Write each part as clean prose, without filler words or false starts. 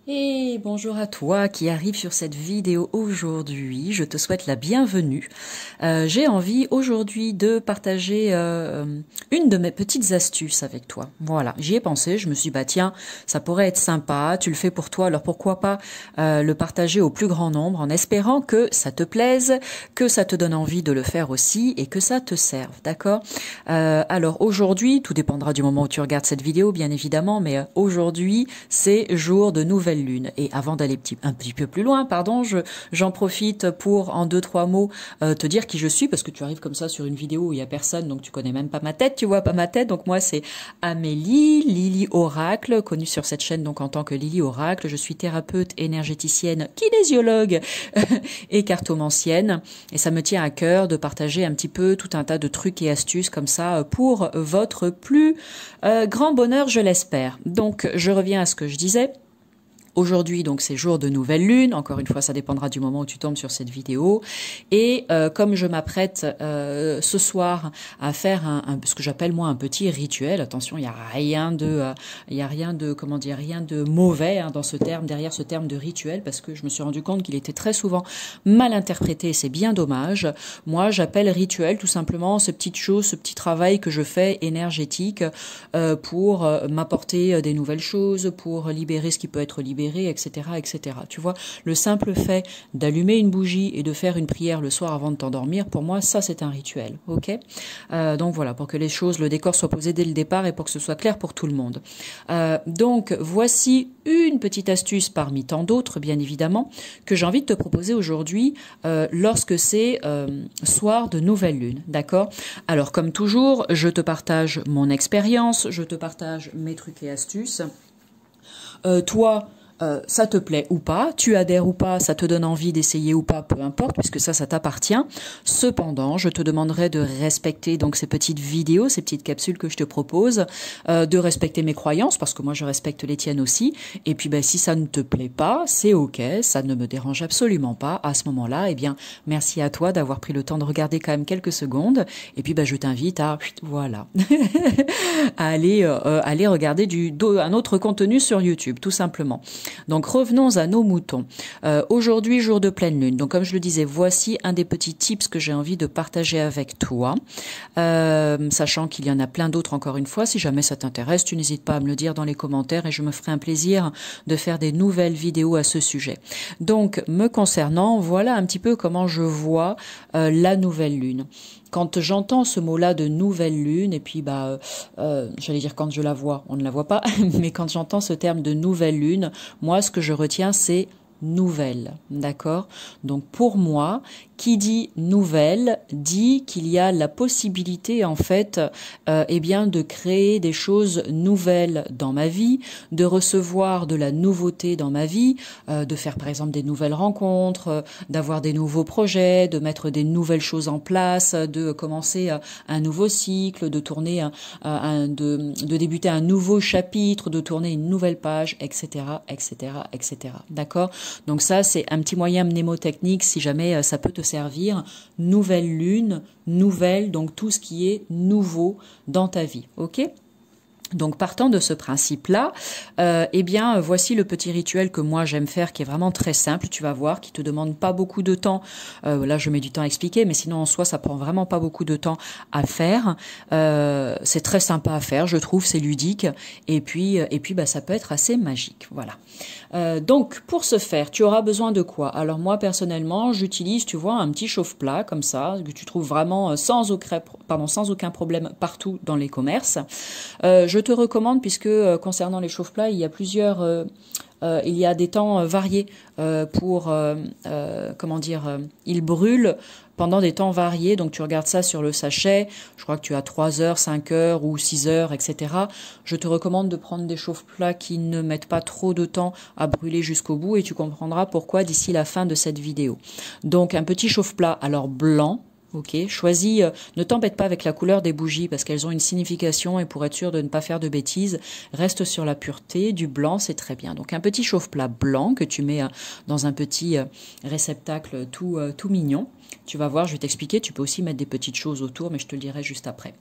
Et bonjour à toi qui arrive sur cette vidéo aujourd'hui, je te souhaite la bienvenue. J'ai envie aujourd'hui de partager une de mes petites astuces avec toi. Voilà, j'y ai pensé, je me suis dit bah tiens, ça pourrait être sympa, tu le fais pour toi, alors pourquoi pas le partager au plus grand nombre en espérant que ça te plaise, que ça te donne envie de le faire aussi et que ça te serve, d'accord? Alors aujourd'hui, tout dépendra du moment où tu regardes cette vidéo bien évidemment, mais aujourd'hui c'est jour de nouvelle lune. Et avant d'aller un petit peu plus loin, pardon, j'en profite pour en 2-3 mots te dire qui je suis, parce que tu arrives comme ça sur une vidéo où il y a personne, donc tu connais même pas ma tête, tu vois pas ma tête. Donc moi c'est Amélie, Lily Oracle, connue sur cette chaîne donc en tant que Lily Oracle. Je suis thérapeute énergéticienne, kinésiologue et cartomancienne. Et ça me tient à cœur de partager un petit peu tout un tas de trucs et astuces comme ça pour votre plus grand bonheur, je l'espère. Donc je reviens à ce que je disais. Aujourd'hui, donc, c'est jour de nouvelle lune. Encore une fois, ça dépendra du moment où tu tombes sur cette vidéo. Et comme je m'apprête ce soir à faire ce que j'appelle moi un petit rituel. Attention, il y a rien de, comment dire, rien de mauvais dans ce terme, derrière ce terme de rituel, parce que je me suis rendu compte qu'il était très souvent mal interprété. Et c'est bien dommage. Moi, j'appelle rituel tout simplement ces petites choses, ce petit travail que je fais énergétique pour m'apporter des nouvelles choses, pour libérer ce qui peut être libéré, etc., etc. Tu vois, le simple fait d'allumer une bougie et de faire une prière le soir avant de t'endormir, pour moi, ça, c'est un rituel, ok? Donc voilà, pour que les choses, le décor soit posé dès le départ et pour que ce soit clair pour tout le monde. Donc, voici une petite astuce parmi tant d'autres, bien évidemment, que j'ai envie de te proposer aujourd'hui lorsque c'est soir de nouvelle lune, d'accord? Alors, comme toujours, je te partage mon expérience, je te partage mes trucs et astuces. Toi, ça te plaît ou pas, tu adhères ou pas, ça te donne envie d'essayer ou pas, peu importe, puisque ça t'appartient. Cependant, je te demanderai de respecter donc ces petites vidéos, ces petites capsules que je te propose, de respecter mes croyances, parce que moi je respecte les tiennes aussi. Et puis si ça ne te plaît pas, c'est ok, ça ne me dérange absolument pas. À ce moment-là, eh bien, merci à toi d'avoir pris le temps de regarder quand même quelques secondes. Et puis je t'invite à, voilà, à aller regarder un autre contenu sur YouTube, tout simplement. Donc revenons à nos moutons. Aujourd'hui, jour de pleine lune. Donc comme je le disais, voici un des petits tips que j'ai envie de partager avec toi. Sachant qu'il y en a plein d'autres encore une fois. Si jamais ça t'intéresse, tu n'hésites pas à me le dire dans les commentaires et je me ferai un plaisir de faire des nouvelles vidéos à ce sujet. Donc me concernant, voilà un petit peu comment je vois la nouvelle lune. Quand j'entends ce mot-là de nouvelle lune, et puis j'allais dire quand je la vois, on ne la voit pas, mais quand j'entends ce terme de nouvelle lune, moi ce que je retiens c'est nouvelle, d'accord? Donc pour moi, qui dit nouvelle dit qu'il y a la possibilité en fait eh bien de créer des choses nouvelles dans ma vie, de recevoir de la nouveauté dans ma vie, de faire par exemple des nouvelles rencontres, d'avoir des nouveaux projets, de mettre des nouvelles choses en place, de commencer un nouveau cycle, de tourner de débuter un nouveau chapitre, de tourner une nouvelle page, etc., etc., etc. D'accord? Donc ça, c'est un petit moyen mnémotechnique si jamais ça peut te servir. Nouvelle lune, nouvelle, donc tout ce qui est nouveau dans ta vie. Ok ? Donc partant de ce principe-là, eh bien voici le petit rituel que moi j'aime faire, qui est vraiment très simple, tu vas voir, qui te demande pas beaucoup de temps. Là je mets du temps à expliquer, mais sinon en soi ça prend vraiment pas beaucoup de temps à faire. C'est très sympa à faire, je trouve, c'est ludique, et puis ça peut être assez magique, voilà. Donc pour ce faire, tu auras besoin de quoi? Alors moi personnellement, j'utilise, tu vois, un petit chauffe-plat comme ça que tu trouves vraiment sans aucun problème partout dans les commerces. Je te recommande, puisque concernant les chauffe-plats, il y a des temps variés pour, comment dire, ils brûlent pendant des temps variés. Donc tu regardes ça sur le sachet, je crois que tu as 3 heures, 5 heures ou 6 heures, etc. Je te recommande de prendre des chauffe-plats qui ne mettent pas trop de temps à brûler jusqu'au bout, et tu comprendras pourquoi d'ici la fin de cette vidéo. Donc un petit chauffe-plat, alors blanc. Ok, choisis, ne t'embête pas avec la couleur des bougies parce qu'elles ont une signification, et pour être sûr de ne pas faire de bêtises, reste sur la pureté. Du blanc, c'est très bien. Donc un petit chauffe-plat blanc que tu mets dans un petit réceptacle tout mignon. Tu vas voir, je vais t'expliquer, tu peux aussi mettre des petites choses autour, mais je te le dirai juste après.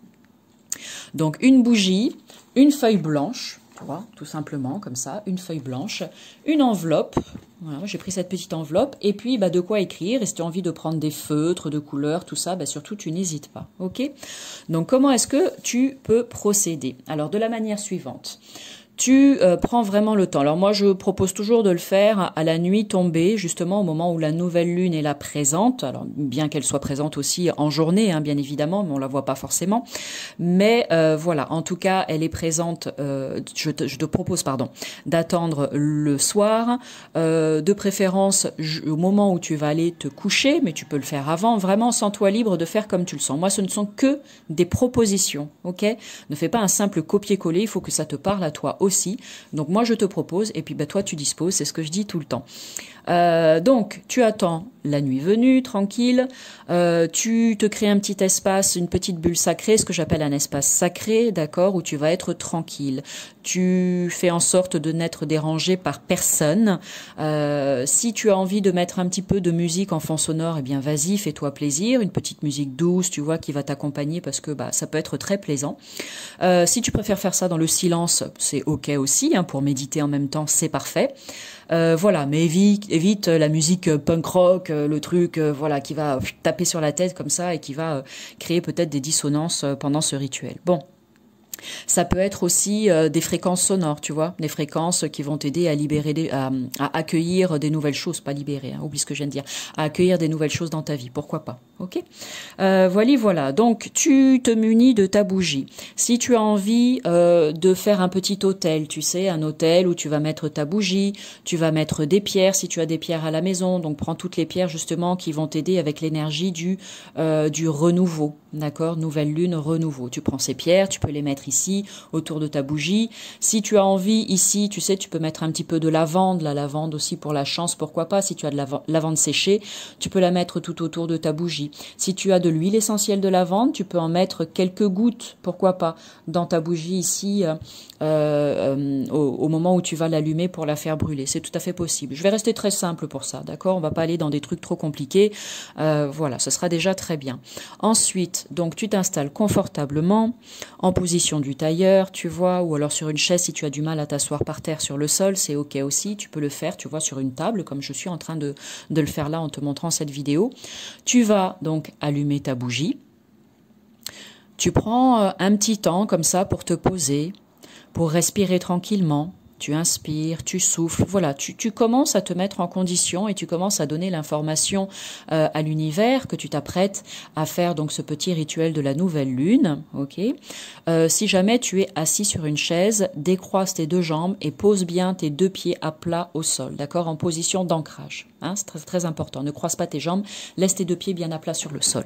Donc une bougie, une feuille blanche. toi, tout simplement, comme ça, une feuille blanche, une enveloppe. Voilà, j'ai pris cette petite enveloppe, et puis de quoi écrire, et si tu as envie de prendre des feutres, de couleurs, tout ça, surtout tu n'hésites pas, ok? Donc comment est-ce que tu peux procéder? Alors de la manière suivante. Tu prends vraiment le temps. Alors moi, je propose toujours de le faire à la nuit tombée, justement au moment où la nouvelle lune est là présente. Alors bien qu'elle soit présente aussi en journée, hein, bien évidemment, mais on la voit pas forcément. Mais voilà, en tout cas, elle est présente. Je te propose, pardon, d'attendre le soir, de préférence au moment où tu vas aller te coucher, mais tu peux le faire avant. Vraiment, sens-toi libre de faire comme tu le sens. Moi, ce ne sont que des propositions, ok? Ne fais pas un simple copier-coller. Il faut que ça te parle à toi aussi. Donc moi je te propose et puis toi tu disposes, c'est ce que je dis tout le temps. Donc tu attends la nuit venue, tranquille, tu te crées un petit espace, une petite bulle sacrée, ce que j'appelle un espace sacré, d'accord, où tu vas être tranquille. Tu fais en sorte de n'être dérangé par personne. Si tu as envie de mettre un petit peu de musique en fond sonore, eh bien vas-y, fais-toi plaisir, une petite musique douce, tu vois, qui va t'accompagner parce que ça peut être très plaisant. Si tu préfères faire ça dans le silence, c'est ok aussi, hein, pour méditer en même temps, c'est parfait. Voilà, mais évite la musique punk rock, le truc voilà qui va taper sur la tête comme ça et qui va créer peut-être des dissonances pendant ce rituel. Bon. Ça peut être aussi des fréquences sonores, tu vois, des fréquences qui vont t'aider à libérer, à accueillir des nouvelles choses, pas libérer, hein, oublie ce que je viens de dire, à accueillir des nouvelles choses dans ta vie, pourquoi pas, ok? Voilà, donc tu te munis de ta bougie. Si tu as envie de faire un petit autel, tu sais, un autel où tu vas mettre ta bougie, tu vas mettre des pierres, si tu as des pierres à la maison, donc prends toutes les pierres justement qui vont t'aider avec l'énergie du renouveau, d'accord? Nouvelle lune, renouveau. Tu prends ces pierres, tu peux les mettre ici, autour de ta bougie. Si tu as envie, ici, tu sais, tu peux mettre un petit peu de lavande, la lavande aussi pour la chance, pourquoi pas. Si tu as de la lavande séchée, tu peux la mettre tout autour de ta bougie. Si tu as de l'huile essentielle de lavande, tu peux en mettre quelques gouttes, pourquoi pas, dans ta bougie ici, au moment où tu vas l'allumer pour la faire brûler. C'est tout à fait possible. Je vais rester très simple pour ça, d'accord? On va pas aller dans des trucs trop compliqués. Voilà, ce sera déjà très bien. Ensuite, donc tu t'installes confortablement en position du tailleur, tu vois, ou alors sur une chaise si tu as du mal à t'asseoir par terre sur le sol, c'est ok aussi, tu peux le faire, tu vois, sur une table, comme je suis en train de le faire là en te montrant cette vidéo. Tu vas donc allumer ta bougie. Tu prends un petit temps comme ça pour te poser, pour respirer tranquillement. Tu inspires, tu souffles, voilà, tu commences à te mettre en condition et tu commences à donner l'information à l'univers que tu t'apprêtes à faire donc ce petit rituel de la nouvelle lune, ok. Si jamais tu es assis sur une chaise, décroise tes deux jambes et pose bien tes deux pieds à plat au sol, d'accord, en position d'ancrage. Hein, c'est très, très important. Ne croise pas tes jambes, laisse tes deux pieds bien à plat sur le sol.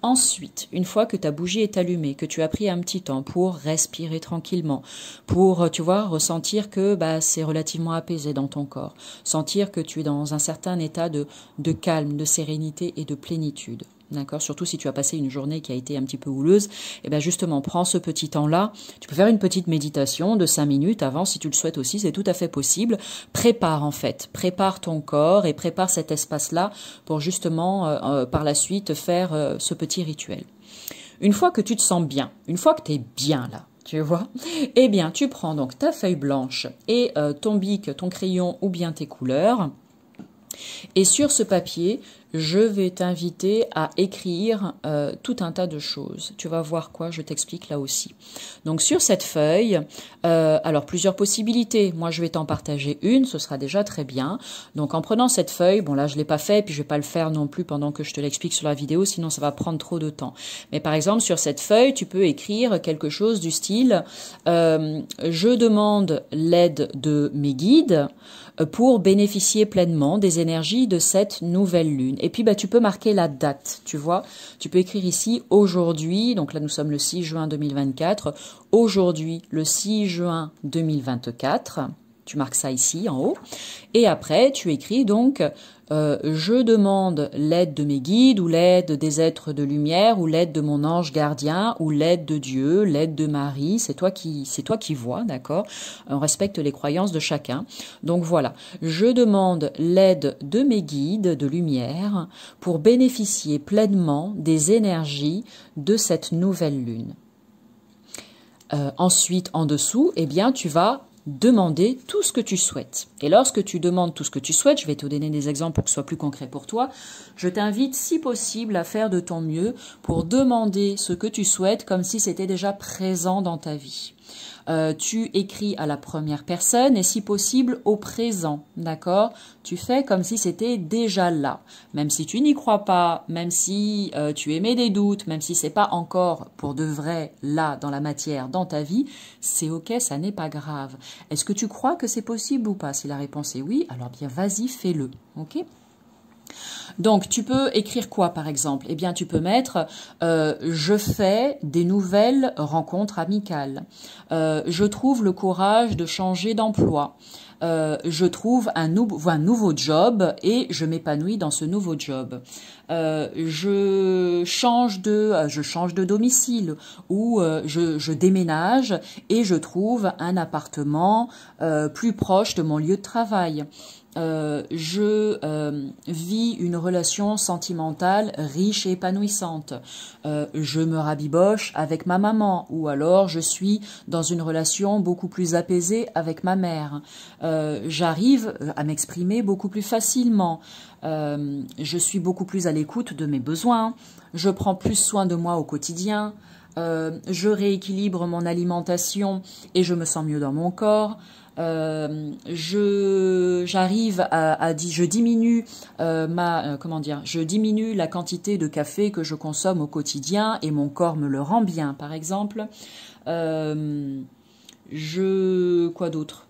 Ensuite, une fois que ta bougie est allumée, que tu as pris un petit temps pour respirer tranquillement, pour, tu vois, ressentir que c'est relativement apaisé dans ton corps, sentir que tu es dans un certain état de calme, de sérénité et de plénitude. D'accord, surtout si tu as passé une journée qui a été un petit peu houleuse, et bien justement, prends ce petit temps-là. Tu peux faire une petite méditation de 5 minutes avant, si tu le souhaites aussi, c'est tout à fait possible. Prépare ton corps et prépare cet espace-là pour justement, par la suite, faire ce petit rituel. Une fois que tu te sens bien, une fois que tu es bien là, tu vois, eh bien, tu prends donc ta feuille blanche et ton bic, ton crayon ou bien tes couleurs. Et sur ce papier, je vais t'inviter à écrire tout un tas de choses. Tu vas voir quoi, je t'explique là aussi. Donc sur cette feuille, alors plusieurs possibilités. Moi, je vais t'en partager une, ce sera déjà très bien. Donc en prenant cette feuille, bon là je l'ai pas fait, puis je vais pas le faire non plus pendant que je te l'explique sur la vidéo, sinon ça va prendre trop de temps. Mais par exemple, sur cette feuille, tu peux écrire quelque chose du style je demande l'aide de mes guides pour bénéficier pleinement des énergies de cette nouvelle lune. Et puis, tu peux marquer la date, tu vois. Tu peux écrire ici, aujourd'hui, donc là, nous sommes le 6 juin 2024. Aujourd'hui, le 6 juin 2024. Tu marques ça ici, en haut. Et après, tu écris donc, je demande l'aide de mes guides, ou l'aide des êtres de lumière, ou l'aide de mon ange gardien, ou l'aide de Dieu, l'aide de Marie. C'est toi qui vois, d'accord? On respecte les croyances de chacun. Donc voilà, je demande l'aide de mes guides de lumière pour bénéficier pleinement des énergies de cette nouvelle lune. Ensuite, en dessous, eh bien, tu vas demander tout ce que tu souhaites. Et lorsque tu demandes tout ce que tu souhaites, je vais te donner des exemples pour que ce soit plus concret pour toi, je t'invite si possible à faire de ton mieux pour demander ce que tu souhaites comme si c'était déjà présent dans ta vie. Tu écris à la première personne et si possible au présent, d'accord? Tu fais comme si c'était déjà là. Même si tu n'y crois pas, même si tu émets des doutes, même si c'est pas encore pour de vrai là dans la matière, dans ta vie, c'est ok, ça n'est pas grave. Est-ce que tu crois que c'est possible ou pas? Si la réponse est oui, alors bien vas-y, fais-le, ok? Donc, tu peux écrire quoi, par exemple? Eh bien, tu peux mettre je fais des nouvelles rencontres amicales. Je trouve le courage de changer d'emploi. Je trouve un nouveau job et je m'épanouis dans ce nouveau job. Je change de domicile ou je déménage et je trouve un appartement plus proche de mon lieu de travail. Je vis une relation sentimentale riche et épanouissante. Je me rabiboche avec ma maman ou alors je suis dans une relation beaucoup plus apaisée avec ma mère. J'arrive à m'exprimer beaucoup plus facilement. Je suis beaucoup plus à l'écoute de mes besoins. Je prends plus soin de moi au quotidien. Je rééquilibre mon alimentation et je me sens mieux dans mon corps. Je diminue je diminue la quantité de café que je consomme au quotidien et mon corps me le rend bien, par exemple. Quoi d'autre?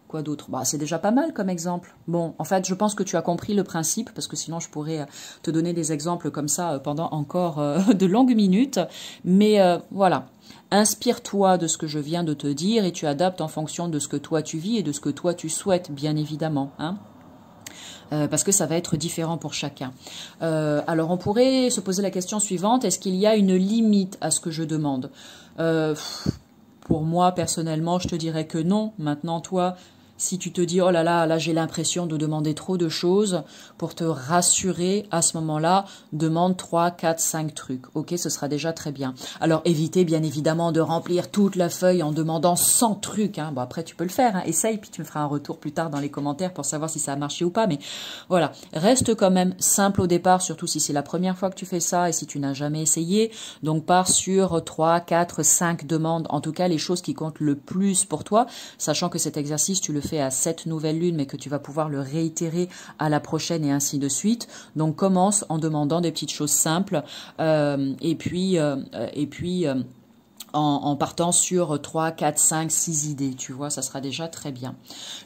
Bah, c'est déjà pas mal comme exemple. Bon, en fait, je pense que tu as compris le principe, parce que sinon je pourrais te donner des exemples comme ça pendant encore de longues minutes. Mais voilà, inspire-toi de ce que je viens de te dire et tu adaptes en fonction de ce que toi tu vis et de ce que toi tu souhaites, bien évidemment, hein. Parce que ça va être différent pour chacun. Alors on pourrait se poser la question suivante, est-ce qu'il y a une limite à ce que je demande? Pour moi, personnellement, je te dirais que non. Maintenant, toi, si tu te dis, oh là, j'ai l'impression de demander trop de choses, pour te rassurer, à ce moment-là, demande 3, 4, 5 trucs. Ok, ce sera déjà très bien. Alors, évitez bien évidemment de remplir toute la feuille en demandant 100 trucs. Hein. Bon, après, tu peux le faire. Hein. Essaye, puis tu me feras un retour plus tard dans les commentaires pour savoir si ça a marché ou pas. Mais voilà, reste quand même simple au départ, surtout si c'est la première fois que tu fais ça et si tu n'as jamais essayé. Donc, pars sur 3, 4, 5 demandes. En tout cas, les choses qui comptent le plus pour toi, sachant que cet exercice, tu le fais à 7 nouvelles lunes, mais que tu vas pouvoir le réitérer à la prochaine et ainsi de suite. Donc commence en demandant des petites choses simples et puis en partant sur 3, 4, 5, 6 idées, tu vois, ça sera déjà très bien.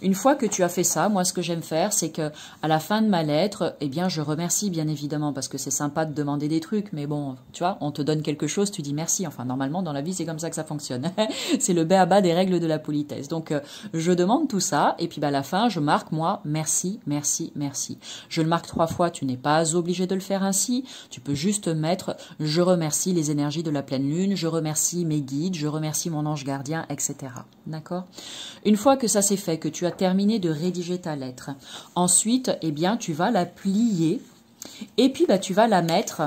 Une fois que tu as fait ça, moi ce que j'aime faire, c'est que à la fin de ma lettre, eh bien je remercie bien évidemment, parce que c'est sympa de demander des trucs, mais bon, tu vois, on te donne quelque chose, tu dis merci. Enfin, normalement, dans la vie, c'est comme ça que ça fonctionne. C'est le b.a.-ba des règles de la politesse. Donc, je demande tout ça, et puis à la fin, je marque, moi, merci, merci, merci. Je le marque 3 fois, tu n'es pas obligé de le faire ainsi. Tu peux juste mettre, je remercie les énergies de la pleine lune, je remercie mes guides, je remercie mon ange gardien, etc. D'accord? Une fois que ça c'est fait, que tu as terminé de rédiger ta lettre, ensuite, eh bien, tu vas la plier et puis tu vas la mettre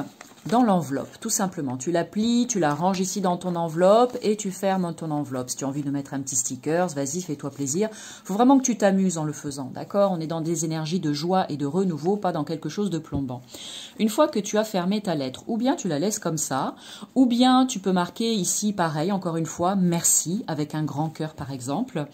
dans l'enveloppe, tout simplement. Tu la plies, tu la ranges ici dans ton enveloppe et tu fermes ton enveloppe. Si tu as envie de mettre un petit sticker, vas-y, fais-toi plaisir. Il faut vraiment que tu t'amuses en le faisant, d'accord? On est dans des énergies de joie et de renouveau, pas dans quelque chose de plombant. Une fois que tu as fermé ta lettre, ou bien tu la laisses comme ça, ou bien tu peux marquer ici, pareil, encore une fois, merci, avec un grand cœur par exemple.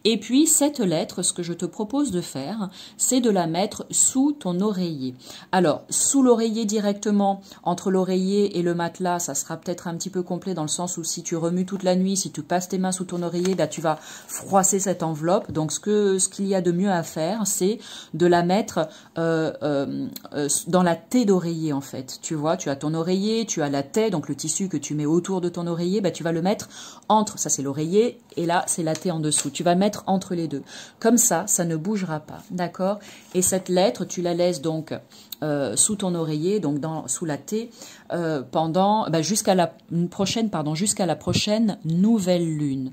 Et puis, cette lettre, ce que je te propose de faire, c'est de la mettre sous ton oreiller. Alors, sous l'oreiller directement, entre l'oreiller et le matelas, ça sera peut-être un petit peu complet dans le sens où si tu remues toute la nuit, si tu passes tes mains sous ton oreiller, tu vas froisser cette enveloppe. Donc, ce qu'il y a de mieux à faire, c'est de la mettre dans la taie d'oreiller, en fait. Tu vois, tu as ton oreiller, tu as la taie, donc le tissu que tu mets autour de ton oreiller, tu vas le mettre entre, ça c'est l'oreiller, et là, c'est la taie en dessous. Tu vas mettre entre les deux. Comme ça ne bougera pas, d'accord? Et cette lettre, tu la laisses donc sous ton oreiller, donc sous la taie, passer pendant jusqu'à la prochaine nouvelle lune.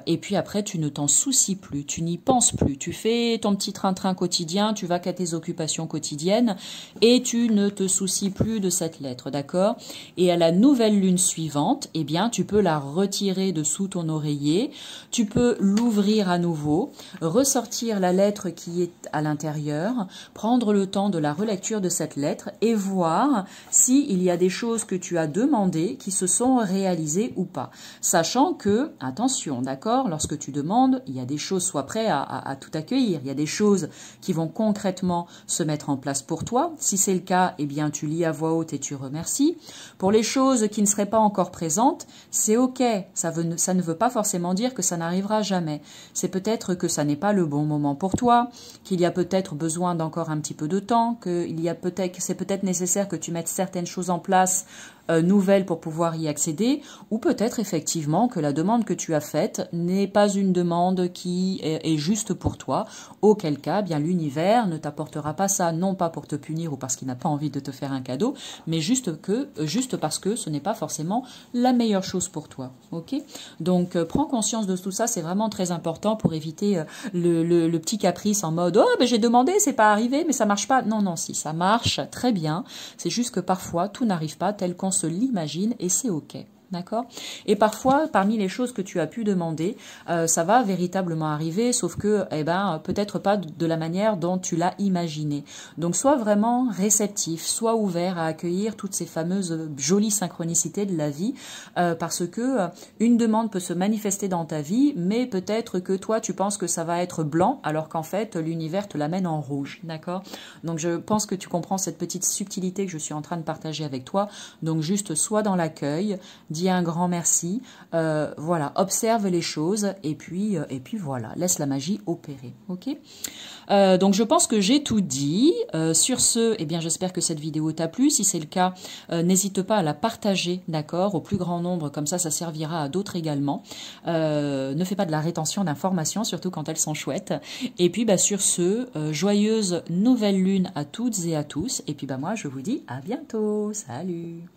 Et puis après, tu ne t'en soucies plus, tu n'y penses plus. Tu fais ton petit train-train quotidien, tu vas qu'à tes occupations quotidiennes et tu ne te soucies plus de cette lettre, d'accord? Et à la nouvelle lune suivante, eh bien, tu peux la retirer de sous ton oreiller, tu peux l'ouvrir à nouveau, ressortir la lettre qui est à l'intérieur, prendre le temps de la relecture de cette lettre et voir s'il y a des choses que tu as demandées qui se sont réalisées ou pas. Sachant que, attention, d'accord, lorsque tu demandes, il y a des choses, sois prêt à tout accueillir. Il y a des choses qui vont concrètement se mettre en place pour toi. Si c'est le cas, eh bien, tu lis à voix haute et tu remercies. Pour les choses qui ne seraient pas encore présentes, c'est OK. Ça ne veut pas forcément dire que ça n'arrivera jamais. C'est peut-être que ça n'est pas le bon moment pour toi, qu'il y a peut-être besoin d'encore un petit peu de temps, que c'est peut-être nécessaire que tu mettes certaines choses en place nouvelles pour pouvoir y accéder, ou peut-être effectivement que la demande que tu as faite n'est pas une demande qui est juste pour toi, auquel cas, bien l'univers ne t'apportera pas ça, non pas pour te punir ou parce qu'il n'a pas envie de te faire un cadeau, mais juste parce que ce n'est pas forcément la meilleure chose pour toi. Ok? Donc prends conscience de tout ça, c'est vraiment très important pour éviter le petit caprice en mode « Oh, ben j'ai demandé, c'est pas arrivé, mais ça marche pas ». Non, non, si, ça marche très bien, c'est juste que parfois tout n'arrive pas tel qu'on se l'imagine et c'est OK. D'accord? Et parfois, parmi les choses que tu as pu demander, ça va véritablement arriver, sauf que, peut-être pas de la manière dont tu l'as imaginé. Donc, sois vraiment réceptif, sois ouvert à accueillir toutes ces fameuses jolies synchronicités de la vie, parce que une demande peut se manifester dans ta vie, mais peut-être que toi, tu penses que ça va être blanc, alors qu'en fait, l'univers te l'amène en rouge. D'accord? Donc, je pense que tu comprends cette petite subtilité que je suis en train de partager avec toi. Donc, juste sois dans l'accueil, dis un grand merci, voilà, observe les choses et puis voilà, laisse la magie opérer, ok? Donc je pense que j'ai tout dit. Sur ce, eh bien j'espère que cette vidéo t'a plu. Si c'est le cas, n'hésite pas à la partager, d'accord, au plus grand nombre, comme ça servira à d'autres également. Ne fais pas de la rétention d'informations, surtout quand elles sont chouettes. Et puis sur ce, joyeuse nouvelle lune à toutes et à tous. Et puis moi je vous dis à bientôt. Salut!